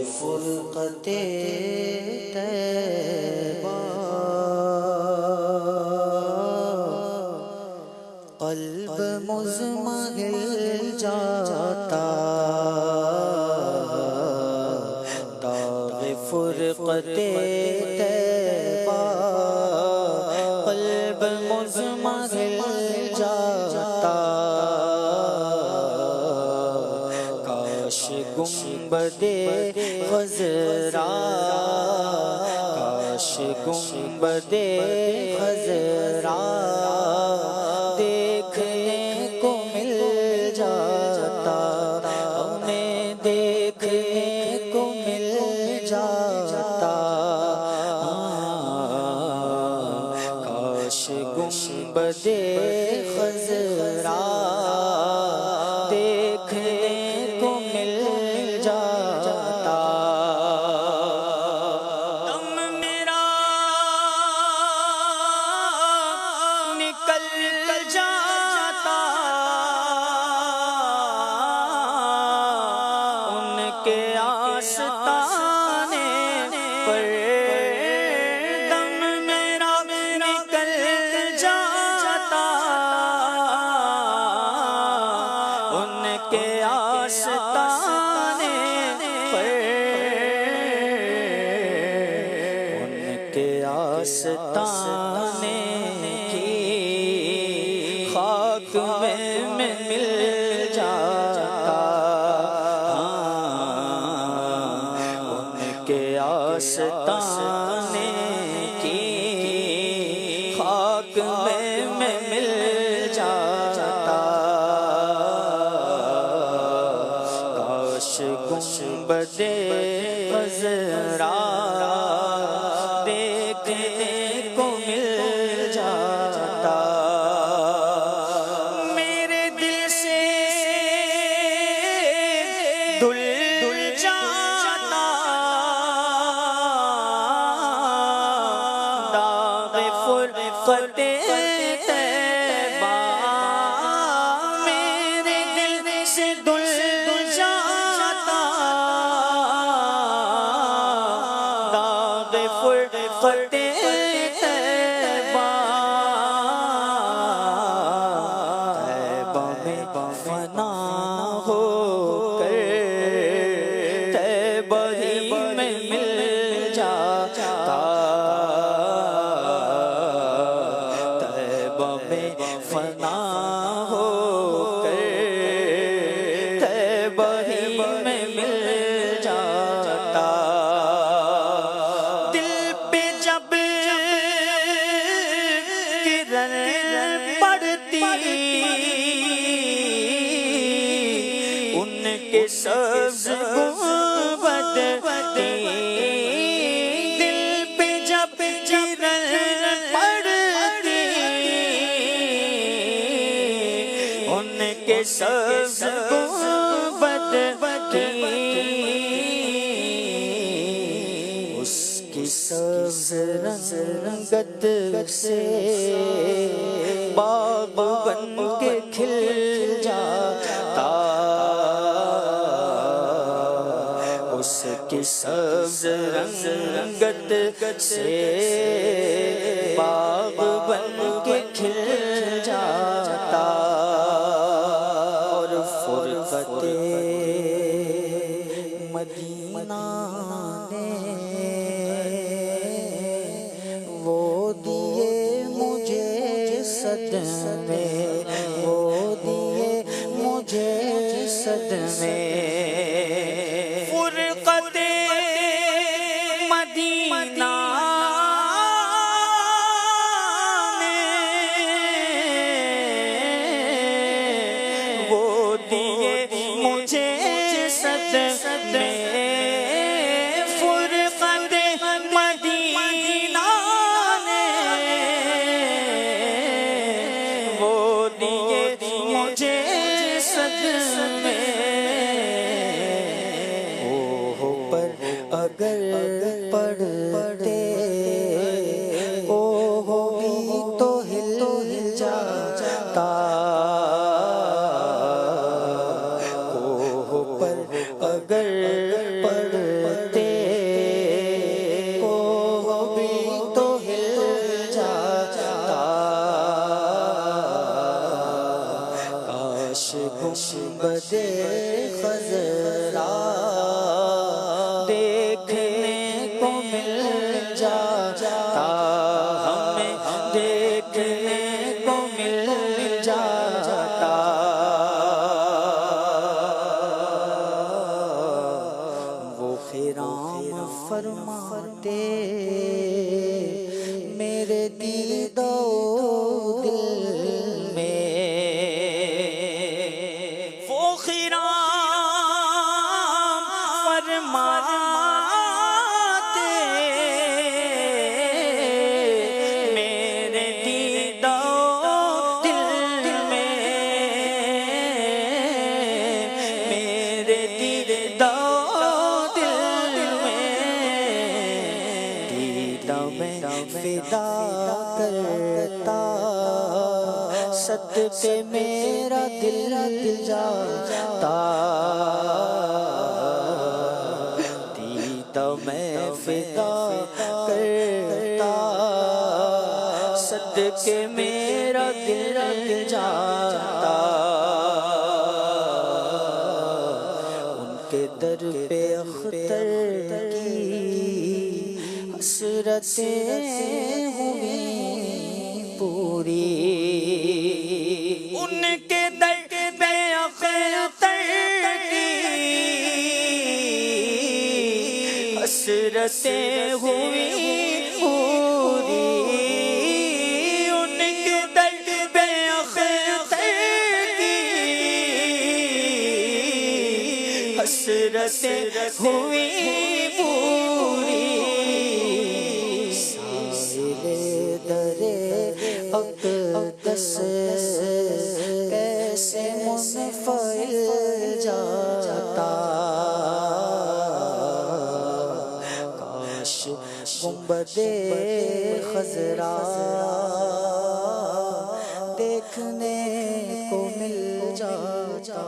फुरक़ते तैबा क़ल्ब मुज़महिल जाता दाग़ फुरक़ते तैबा क़ल्ब मुज़महिल जाता काश गुंबदे ख़ज़रा काश गुंबदे ख़ज़रा देखने को मिल जाता हमें देखने को मिल जाता काश गुंबदे ख़ज़रा देखने को मिल जाता दम मेरा निकल जाता उनके आस्ताने पर दम मेरा निकल जाता उनके आस्ताने पर उनके आस्ताने की खाक में मिल जाता उनके आस्ताने की खाक में मिल जाता काश गुंबदे ख़ज़रा देखने को मिल जाता मेरे दिल से दुल जाता दाग़ फुरक़ते तैबा मेरे दिल से दुल जाता दाग़ फुरक़ते तैबा तैबा में फना होकर तैबा ही में मिल जाता तैबा में फना होकर तैबा ही में मिल जाता दिल पे जब किरण पड़ती उनके सब्ज़ गुंबद दिल पे जब किरण पड़ती उनके सब्ज़ गुंबद उसकी सब्ज़ रंगत से बाग बन के खिल जाता उसकी सब्ज़ रंगत से बाग बन के खिल जाता और फुरक़ते मदीना ने वो दिए मुझे सदमे वो दिए मुझे सदमे फुरक़ते मदीना वो दिए मुझे सदमे फुरक़ते मदीना ने वो दिए मुझे सदमे ओहो पर अगर पढ़ते ओहो भी तो हिल जाता ओहो पर अगर पढ़ते देखने को मिल जाता, हमें देखने को मिल जाता। वो खिराम फरमाते मेरे दीदो दिल में, वो खिराम फरमाते मेरे दीदो दिल में, मेरे दीदो फिदा करता, सदके मेरा दिल जाता। दीदा मैं फिदा करता, सदके मेरा दिल जाता। उनके दर पे अख्तर की हसरतें हुई पूरी, उनके दर पे अख्तर की हसरतें हुई पूरी, उनके दर पे अख्तर की हसरतें हुई पूरी। अक़दस कैसे मुनफ़िल जाता, काश गुंबदे खज़रा देखने को मिल जाता।